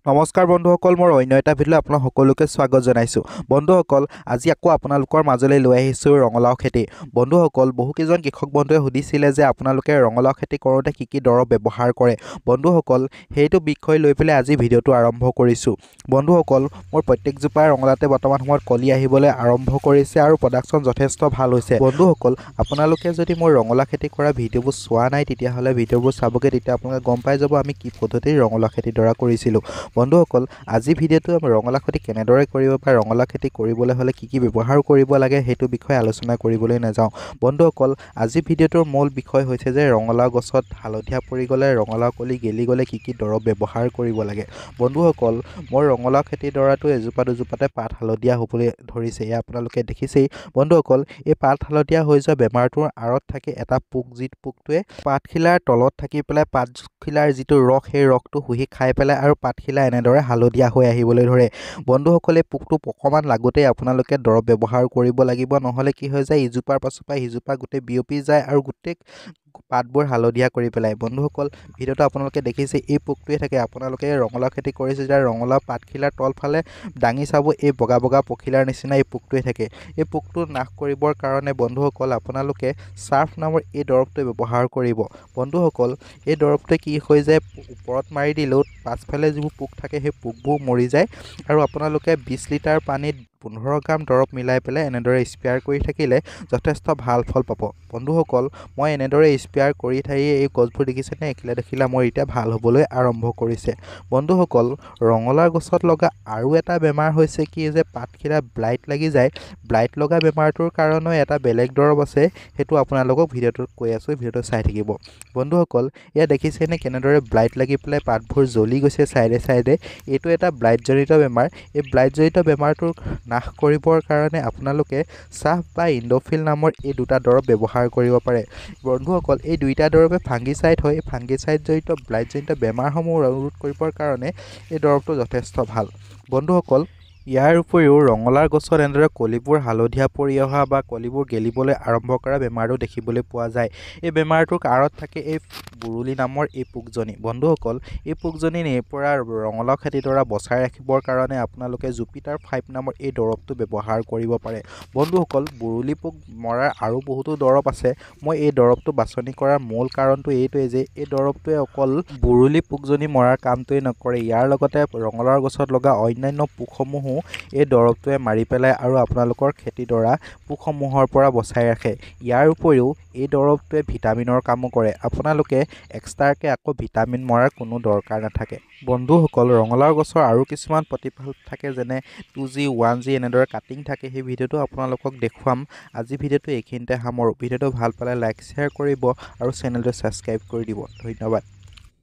নমস্কাৰ বন্ধুসকল, মোৰ অন্য এটা ভিডিঅ'লৈ আপোনাক সকলোকে স্বাগত জনাইছোঁ। বন্ধুসকল, আজি আকৌ আপোনালোকৰ মাজলৈ লৈ আহিছোঁ ৰঙালাও খেতি। বন্ধুসকল, বহুকেইজন কৃষক বন্ধুৱে সুধিছিলে যে আপোনালোকে ৰঙালাও খেতি কৰোঁতে কি কি দৰৱ ব্যৱহাৰ কৰে। বন্ধুসকল, সেইটো বিষয় লৈ পেলাই আজি ভিডিঅ'টো আৰম্ভ কৰিছোঁ। বন্ধুসকল, মোৰ প্ৰত্যেকজোপা ৰঙালাওতে বৰ্তমান সময়ত কলি আহিবলৈ আৰম্ভ কৰিছে আৰু প্ৰডাকশ্যন যথেষ্ট ভাল হৈছে। বন্ধুসকল, আপোনালোকে যদি মোৰ ৰঙালাও খেতি কৰা ভিডিঅ'বোৰ চোৱা নাই তেতিয়াহ'লে ভিডিঅ'বোৰ চাবগৈ, তেতিয়া আপোনালোকে গম পাই যাব আমি কি পদ্ধতিৰে ৰঙালাও খেতিডৰা কৰিছিলোঁ। বন্ধুসকল, আজি ভিডিঅ'টো আমি ৰঙালাও খেতি কেনেদৰে কৰিব বা ৰঙালাও খেতি কৰিবলৈ হ'লে কি কি ব্যৱহাৰ কৰিব লাগে সেইটো বিষয়ে আলোচনা কৰিবলৈ নাযাওঁ। বন্ধুসকল, আজি ভিডিঅ'টোৰ মূল বিষয় হৈছে যে ৰঙালাও গছত হালধীয়া পৰি গ'লে, ৰঙালাও কলি গেলি গ'লে কি কি দৰৱ ব্যৱহাৰ কৰিব লাগে। বন্ধুসকল, মোৰ ৰঙালাও খেতিডৰাটো এজোপা দুজোপাতে পাত হালধীয়া হ'বলৈ ধৰিছে, এয়া আপোনালোকে দেখিছেই। বন্ধুসকল, এই পাত হালধীয়া হৈ যোৱা বেমাৰটোৰ আঁৰত থাকে এটা পোক, যি পোকটোৱে পাতখিলাৰ তলত থাকি পেলাই পাতখিলাৰ যিটো ৰস, সেই ৰসটো শুহি খাই পেলাই আৰু পাতখিলা এনেদৰে হালধীয়া হৈ আহিবলৈ ধৰে। বন্ধুসকল, এই পোকটো অকণমান লাগোতেই আপোনালোকে দৰৱ ব্যৱহাৰ কৰিব লাগিব, নহ'লে কি হৈ যায়, ইজোপাৰ পাছৰ পৰা সিজোপা গোটেই বিয়পি যায় আৰু গোটেই পাতবোৰ হালধীয়া কৰি পেলায়। বন্ধুসকল, ভিডিঅ'টো আপোনালোকে দেখিছে, এই পোকটোৱে থাকে। আপোনালোকে ৰঙালাও খেতি কৰিছে যেতিয়া ৰঙালাও পাতখিলাৰ তলফালে দাঙি চাব, এই বগা বগা পখিলাৰ নিচিনা এই পোকটোৱে থাকে। এই পোকটো নাশ কৰিবৰ কাৰণে বন্ধুসকল আপোনালোকে চাৰ্ফ নামৰ এই দৰৱটো ব্যৱহাৰ কৰিব। বন্ধুসকল, এই দৰৱটোৱে কি হৈ যায়, ওপৰত মাৰি দিলেও পাছফালে যিবোৰ পোক থাকে সেই পোকবোৰ মৰি যায় আৰু আপোনালোকে 20 লিটাৰ পানীত 15 গ্ৰাম দৰৱ মিলাই পেলাই এনেদৰে স্প্ৰেয়াৰ কৰি থাকিলে যথেষ্ট ভাল ফল পাব। বন্ধুসকল, মই এনেদৰে স্প্ৰেয়াৰ কৰি থাকি এই গছবোৰ দেখিছেনে, দেখিলে মোৰ এতিয়া ভাল হ'বলৈ আৰম্ভ কৰিছে। বন্ধুসকল, ৰঙালাও গছত লগা আৰু এটা বেমাৰ হৈছে কি যে পাতখিলা ব্লাইট লাগি যায়। ব্লাইট লগা বেমাৰটোৰ কাৰণেও এটা বেলেগ দৰৱ আছে, সেইটো আপোনালোকক ভিডিঅ'টোত কৈ আছোঁ, ভিডিঅ'টো চাই থাকিব। বন্ধুসকল, এয়া দেখিছেনে কেনেদৰে ব্লাইট লাগি পেলাই পাতবোৰ জ্বলি গৈছে চাইডে চাইডে। এইটো এটা ব্লাইটজনিত বেমাৰ। এই ব্লাইটজনিত বেমাৰটোৰ নাশ কৰিবৰ কাৰণে আপোনালোকে চাফ বা ইণ্ডোফিল নামৰ এই দুটা দৰৱ ব্যৱহাৰ কৰিব পাৰে। বন্ধুসকল, এই দুইটা দৰৱে ফাংগিচাইড হয়। এই ফাংগিচাইডজনিত ব্লাইটজনিত বেমাৰসমূহ ৰোধ কৰিবৰ কাৰণে এই দৰৱটো যথেষ্ট ভাল। বন্ধুসকল, ইয়াৰ উপৰিও ৰঙালাও গছত এনেদৰে কলিবোৰ হালধীয়া পৰি অহা বা কলিবোৰ গেলিবলৈ আৰম্ভ কৰা বেমাৰটো দেখিবলৈ পোৱা যায়। এই বেমাৰটোৰ আঁৰত থাকে এই বুৰুলি নামৰ এই পোকজনী। বন্ধুসকল, এই পোকজনীৰ পৰা ৰঙালাও খেতিডৰা বচাই ৰাখিবৰ কাৰণে আপোনালোকে জুপিটাৰ 5 নামৰ এই দৰৱটো ব্যৱহাৰ কৰিব পাৰে। বন্ধুসকল, বুৰুলি পোক মৰাৰ আৰু বহুতো দৰৱ আছে। মই এই দৰৱটো বাছনি কৰাৰ মূল কাৰণটো এইটোৱেই যে এই দৰৱটোৱে অকল বুৰুলি পোকজনী মৰাৰ কামটোৱেই নকৰে, ইয়াৰ লগতে ৰঙালাও গছত লগা অন্যান্য পোকসমূহো এই দৰৱটোৱে মাৰি পেলায় আৰু আপোনালোকৰ খেতিডৰা পোকসমূহৰ পৰা বচাই ৰাখে। ইয়াৰ উপৰিও এই দৰৱটোৱে ভিটামিনৰ কামো কৰে। আপোনালোকে এক্সট্ৰাকৈ আকৌ ভিটামিন মৰাৰ কোনো দৰকাৰ নাথাকে। বন্ধুসকল, ৰঙালাও গছৰ আৰু কিছুমান প্ৰতিপাল থাকে, যেনে 2G 1G এনেদৰে কাটিং থাকে। সেই ভিডিঅ'টো আপোনালোকক দেখুৱাম। আজি ভিডিঅ'টো এইখিনিতে সামৰোঁ। ভিডিঅ'টো ভাল পালে লাইক শ্বেয়াৰ কৰিব আৰু চেনেলটো ছাবস্ক্ৰাইব কৰি দিব। ধন্যবাদ।